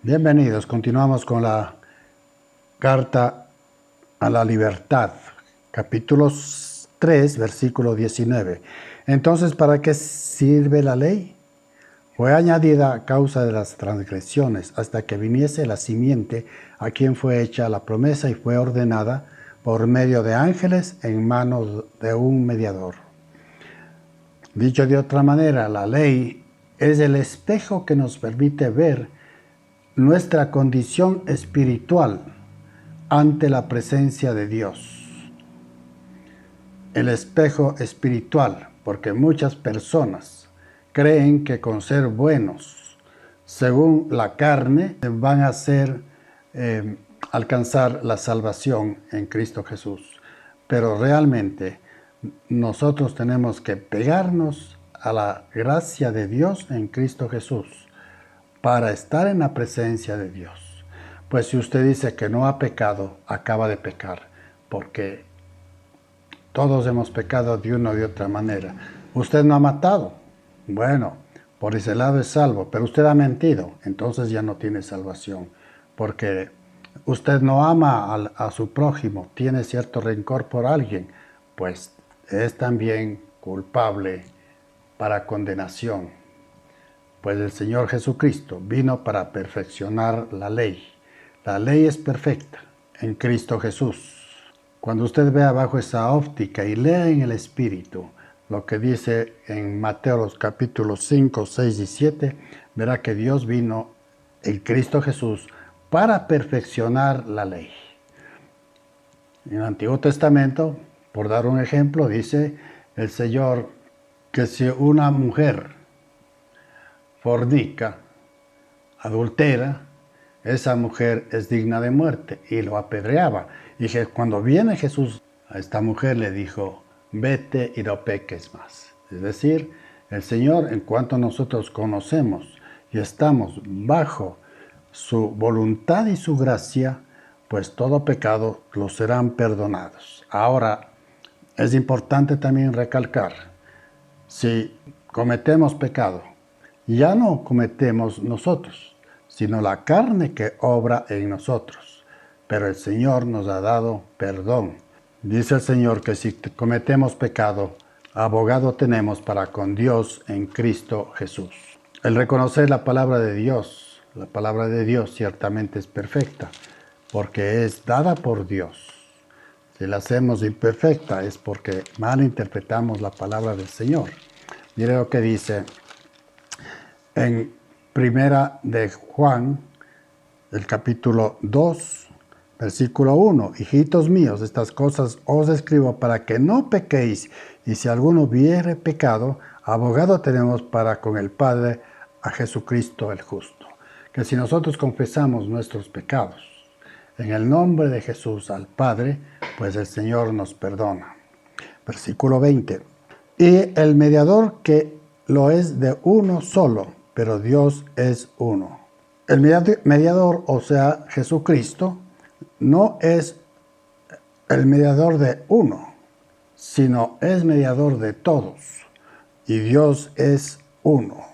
Bienvenidos, continuamos con la Carta a la Libertad, capítulo 3, versículo 19. Entonces, ¿para qué sirve la ley? Fue añadida a causa de las transgresiones, hasta que viniese la simiente a quien fue hecha la promesa y fue ordenada por medio de ángeles en manos de un mediador. Dicho de otra manera, la ley es el espejo que nos permite ver nuestra condición espiritual ante la presencia de Dios. El espejo espiritual, porque muchas personas creen que con ser buenos, según la carne, van a alcanzar la salvación en Cristo Jesús. Pero realmente nosotros tenemos que pegarnos a la gracia de Dios en Cristo Jesús para estar en la presencia de Dios. Pues si usted dice que no ha pecado, acaba de pecar, porque todos hemos pecado de una o de otra manera. Usted no ha matado, bueno, por ese lado es salvo, pero usted ha mentido, entonces ya no tiene salvación, porque usted no ama a su prójimo, tiene cierto rencor por alguien, pues es también culpable para condenación. Pues el Señor Jesucristo vino para perfeccionar la ley. La ley es perfecta en Cristo Jesús. Cuando usted vea bajo esa óptica y lea en el Espíritu lo que dice en Mateo los capítulos 5, 6 y 7, verá que Dios vino en Cristo Jesús para perfeccionar la ley. En el Antiguo Testamento, por dar un ejemplo, dice el Señor que si una mujer fornica, adultera, esa mujer es digna de muerte, y lo apedreaba. Y cuando viene Jesús a esta mujer le dijo, vete y no peques más. Es decir, el Señor, en cuanto nosotros conocemos y estamos bajo su voluntad y su gracia, pues todo pecado lo serán perdonados. Ahora, es importante también recalcar, si cometemos pecado, ya no cometemos nosotros, sino la carne que obra en nosotros. Pero el Señor nos ha dado perdón. Dice el Señor que si cometemos pecado, abogado tenemos para con Dios en Cristo Jesús. El reconocer la palabra de Dios ciertamente es perfecta, porque es dada por Dios. Si la hacemos imperfecta es porque mal interpretamos la palabra del Señor. Mire lo que dice en Primera de Juan, el capítulo 2, versículo 1. Hijitos míos, estas cosas os escribo para que no pequéis, y si alguno hubiere pecado, abogado tenemos para con el Padre, a Jesucristo el justo. Que si nosotros confesamos nuestros pecados en el nombre de Jesús al Padre, pues el Señor nos perdona. Versículo 20. Y el mediador que lo es de uno solo, pero Dios es uno. El mediador, o sea, Jesucristo, no es el mediador de uno, sino es mediador de todos. Y Dios es uno.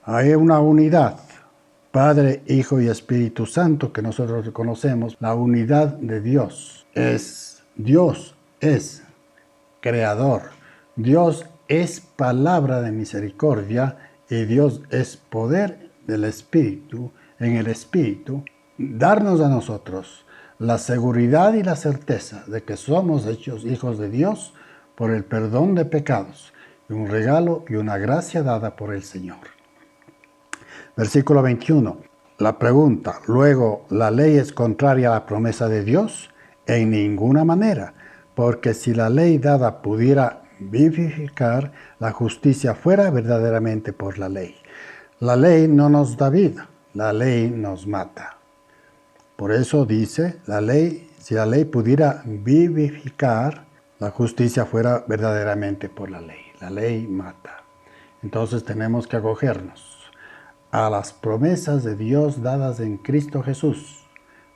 Hay una unidad, Padre, Hijo y Espíritu Santo, que nosotros reconocemos, la unidad de Dios. Dios es creador. Dios es palabra de misericordia. Y Dios es poder del Espíritu, en el Espíritu, darnos a nosotros la seguridad y la certeza de que somos hechos hijos de Dios por el perdón de pecados, y un regalo y una gracia dada por el Señor. Versículo 21. La pregunta, luego, ¿la ley es contraria a la promesa de Dios? En ninguna manera, porque si la ley dada pudiera vivificar, la justicia fuera verdaderamente por la ley. La ley no nos da vida, la ley nos mata. Por eso dice, si la ley pudiera vivificar, la justicia fuera verdaderamente por la ley. La ley mata. Entonces tenemos que acogernos a las promesas de Dios dadas en Cristo Jesús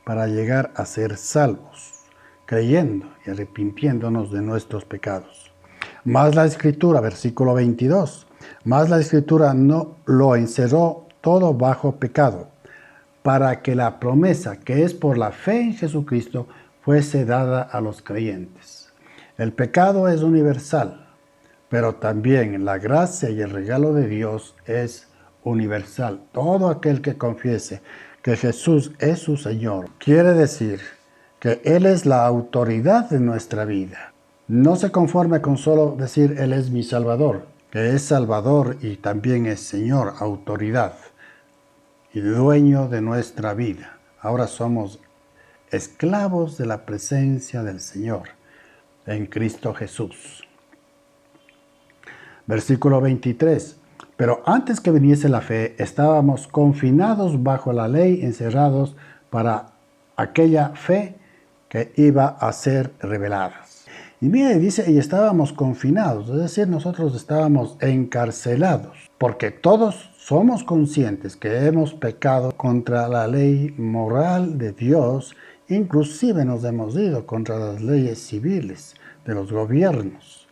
para llegar a ser salvos, creyendo y arrepintiéndonos de nuestros pecados. Más la Escritura, versículo 22, más la Escritura no lo encerró todo bajo pecado, para que la promesa que es por la fe en Jesucristo fuese dada a los creyentes. El pecado es universal, pero también la gracia y el regalo de Dios es universal. Todo aquel que confiese que Jesús es su Señor, quiere decir que Él es la autoridad de nuestra vida. No se conforme con solo decir Él es mi Salvador, que es Salvador y también es Señor, autoridad y dueño de nuestra vida. Ahora somos esclavos de la presencia del Señor en Cristo Jesús. Versículo 23. Pero antes que viniese la fe, estábamos confinados bajo la ley, encerrados para aquella fe que iba a ser revelada. Y mire, dice, y estábamos confinados, es decir, nosotros estábamos encarcelados, porque todos somos conscientes que hemos pecado contra la ley moral de Dios, inclusive nos hemos ido contra las leyes civiles de los gobiernos,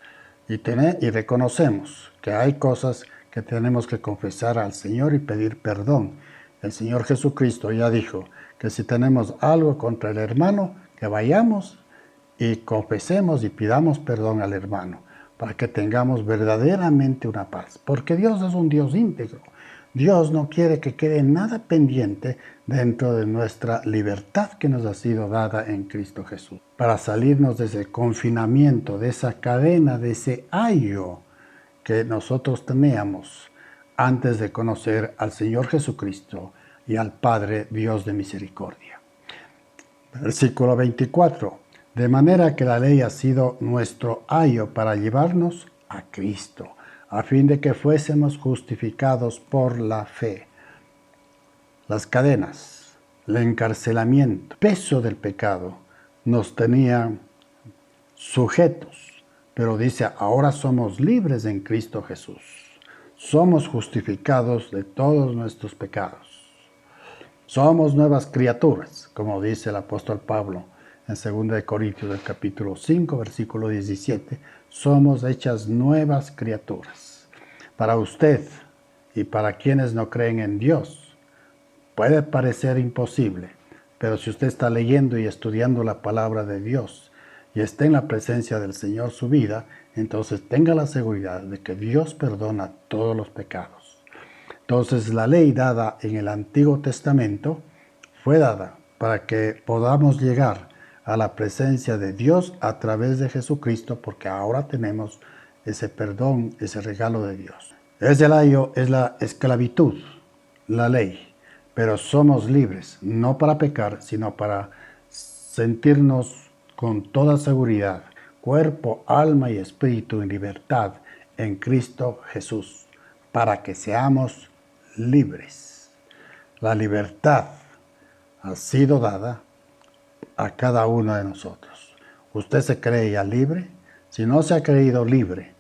y reconocemos que hay cosas que tenemos que confesar al Señor y pedir perdón. El Señor Jesucristo ya dijo que si tenemos algo contra el hermano, que vayamos y confesemos y pidamos perdón al hermano, para que tengamos verdaderamente una paz. Porque Dios es un Dios íntegro. Dios no quiere que quede nada pendiente dentro de nuestra libertad que nos ha sido dada en Cristo Jesús. Para salirnos de ese confinamiento, de esa cadena, de ese ayo que nosotros teníamos antes de conocer al Señor Jesucristo y al Padre Dios de misericordia. Versículo 24. De manera que la ley ha sido nuestro ayo para llevarnos a Cristo, a fin de que fuésemos justificados por la fe. Las cadenas, el encarcelamiento, peso del pecado, nos tenían sujetos. Pero dice, ahora somos libres en Cristo Jesús. Somos justificados de todos nuestros pecados. Somos nuevas criaturas, como dice el apóstol Pablo en 2 Corintios del capítulo 5, versículo 17. Somos hechas nuevas criaturas. Para usted y para quienes no creen en Dios, puede parecer imposible, pero si usted está leyendo y estudiando la palabra de Dios, y esté en la presencia del Señor su vida, entonces tenga la seguridad de que Dios perdona todos los pecados. Entonces la ley dada en el Antiguo Testamento fue dada para que podamos llegar a la presencia de Dios a través de Jesucristo, porque ahora tenemos ese perdón, ese regalo de Dios. Ese ayo es la esclavitud, la ley, pero somos libres, no para pecar, sino para sentirnos con toda seguridad, cuerpo, alma y espíritu en libertad en Cristo Jesús, para que seamos libres. La libertad ha sido dada a cada uno de nosotros. ¿Usted se cree ya libre? Si no se ha creído libre,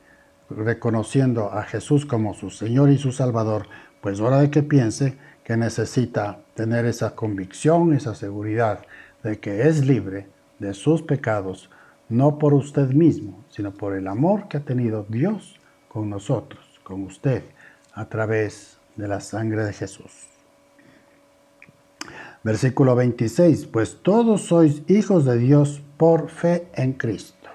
reconociendo a Jesús como su Señor y su Salvador, pues hora de que piense que necesita tener esa convicción, esa seguridad de que es libre de sus pecados, no por usted mismo, sino por el amor que ha tenido Dios con nosotros, con usted, a través de la sangre de Jesús. Versículo 26, pues todos sois hijos de Dios por fe en Cristo.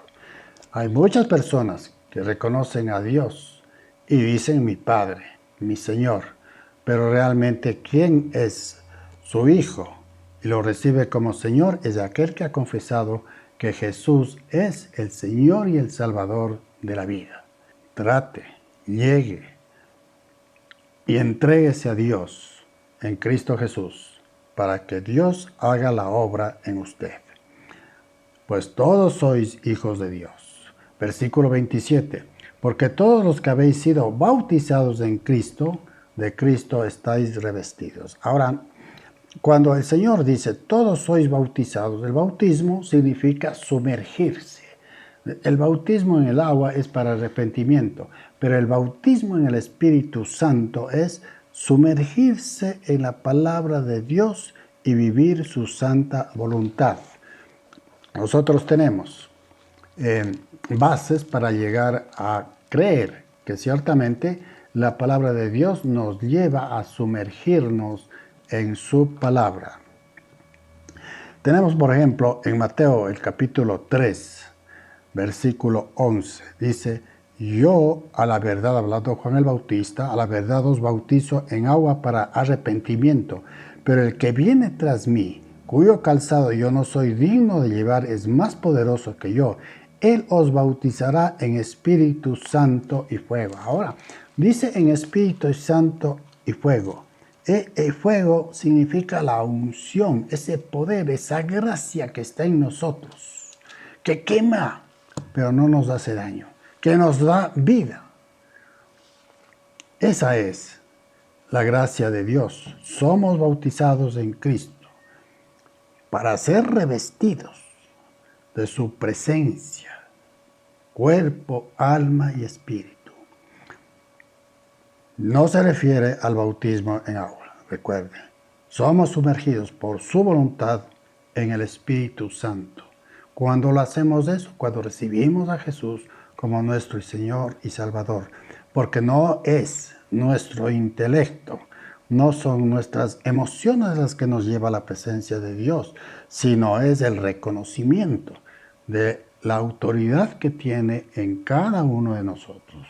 Hay muchas personas que reconocen a Dios y dicen mi Padre, mi Señor, pero realmente ¿quién es su hijo? Y lo recibe como Señor es aquel que ha confesado que Jesús es el Señor y el Salvador de la vida. Trate, llegue y entréguese a Dios en Cristo Jesús para que Dios haga la obra en usted. Pues todos sois hijos de Dios. Versículo 27. Porque todos los que habéis sido bautizados en Cristo, de Cristo estáis revestidos. Ahora, cuando el Señor dice, todos sois bautizados, el bautismo significa sumergirse. El bautismo en el agua es para arrepentimiento, pero el bautismo en el Espíritu Santo es sumergirse en la palabra de Dios y vivir su santa voluntad. Nosotros tenemos bases para llegar a creer que ciertamente la palabra de Dios nos lleva a sumergirnos en su palabra. Tenemos, por ejemplo, en Mateo el capítulo 3, versículo 11, dice: yo a la verdad, hablando Juan el Bautista, a la verdad os bautizo en agua para arrepentimiento, pero el que viene tras mí, cuyo calzado yo no soy digno de llevar, es más poderoso que yo. Él os bautizará en Espíritu Santo y fuego. Ahora, dice en Espíritu Santo y fuego. El fuego significa la unción, ese poder, esa gracia que está en nosotros, que quema, pero no nos hace daño, que nos da vida. Esa es la gracia de Dios. Somos bautizados en Cristo para ser revestidos de su presencia, cuerpo, alma y espíritu. No se refiere al bautismo en agua, recuerden. Somos sumergidos por su voluntad en el Espíritu Santo. Cuando lo hacemos eso, cuando recibimos a Jesús como nuestro Señor y Salvador, porque no es nuestro intelecto, no son nuestras emociones las que nos lleva a la presencia de Dios, sino es el reconocimiento de la autoridad que tiene en cada uno de nosotros.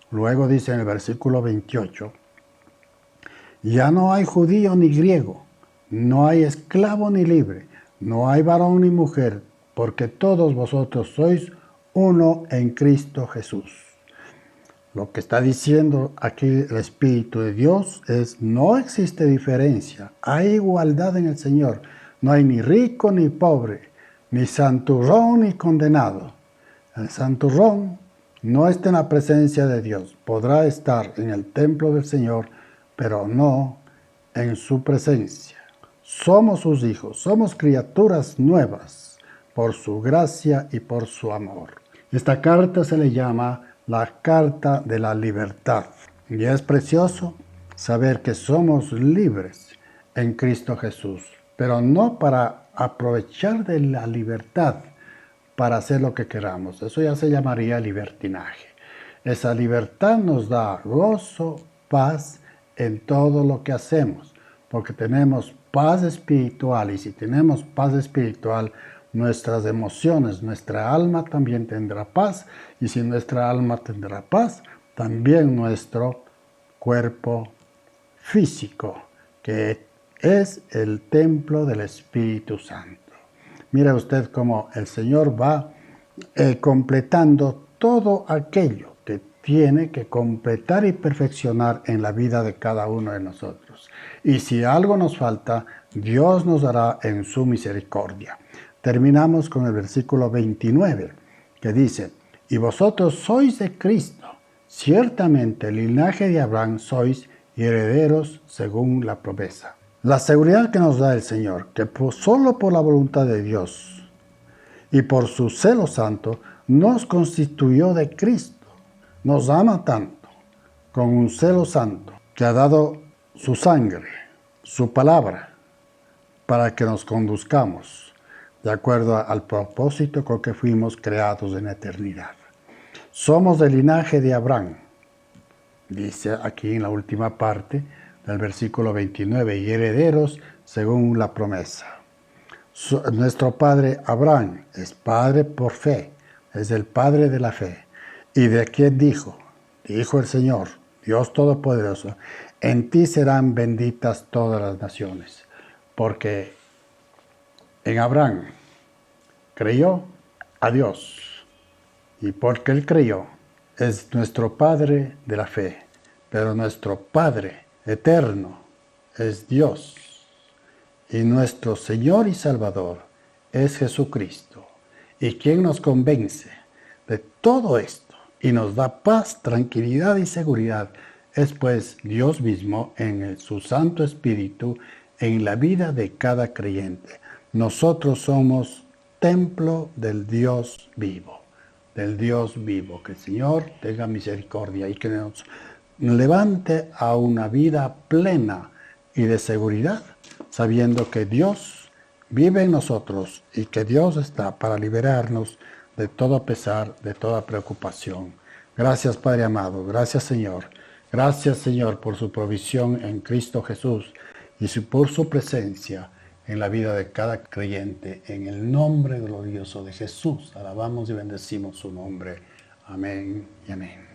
Luego dice en el versículo 28, ya no hay judío ni griego, no hay esclavo ni libre, no hay varón ni mujer, porque todos vosotros sois uno en Cristo Jesús. Lo que está diciendo aquí el Espíritu de Dios es: no existe diferencia, hay igualdad en el Señor. No hay ni rico ni pobre, ni santurrón ni condenado. El santurrón no está en la presencia de Dios. Podrá estar en el templo del Señor, pero no en su presencia. Somos sus hijos, somos criaturas nuevas por su gracia y por su amor. Esta carta se le llama la carta de la libertad. Y es precioso saber que somos libres en Cristo Jesús, pero no para aprovechar de la libertad para hacer lo que queramos. Eso ya se llamaría libertinaje. Esa libertad nos da gozo, paz en todo lo que hacemos, porque tenemos paz espiritual, y si tenemos paz espiritual, nuestras emociones, nuestra alma también tendrá paz, y si nuestra alma tendrá paz, también nuestro cuerpo físico, que es el templo del Espíritu Santo. Mira usted cómo el Señor va completando todo aquello que tiene que completar y perfeccionar en la vida de cada uno de nosotros. Y si algo nos falta, Dios nos dará en su misericordia. Terminamos con el versículo 29, que dice: y vosotros sois de Cristo, ciertamente el linaje de Abraham sois y herederos según la promesa. La seguridad que nos da el Señor, que solo por la voluntad de Dios y por su celo santo, nos constituyó de Cristo. Nos ama tanto, con un celo santo, que ha dado su sangre, su palabra, para que nos conduzcamos de acuerdo al propósito con que fuimos creados en la eternidad. Somos del linaje de Abraham, dice aquí en la última parte del versículo 29, y herederos según la promesa. Nuestro padre Abraham es padre por fe, es el padre de la fe. ¿Y de quién dijo? Dijo el Señor, Dios Todopoderoso: en ti serán benditas todas las naciones. Porque en Abraham creyó a Dios, y porque él creyó, es nuestro padre de la fe. Pero nuestro Padre eterno es Dios, y nuestro Señor y Salvador es Jesucristo. Y quien nos convence de todo esto y nos da paz, tranquilidad y seguridad es pues Dios mismo en su Santo Espíritu en la vida de cada creyente. Nosotros somos templo del Dios vivo, del Dios vivo. Que el Señor tenga misericordia y que nos levante a una vida plena y de seguridad, sabiendo que Dios vive en nosotros y que Dios está para liberarnos de todo pesar, de toda preocupación. Gracias, Padre amado. Gracias, Señor. Gracias, Señor, por su provisión en Cristo Jesús. y por su presencia en la vida de cada creyente. En el nombre glorioso de Jesús, alabamos y bendecimos su nombre. Amén y amén.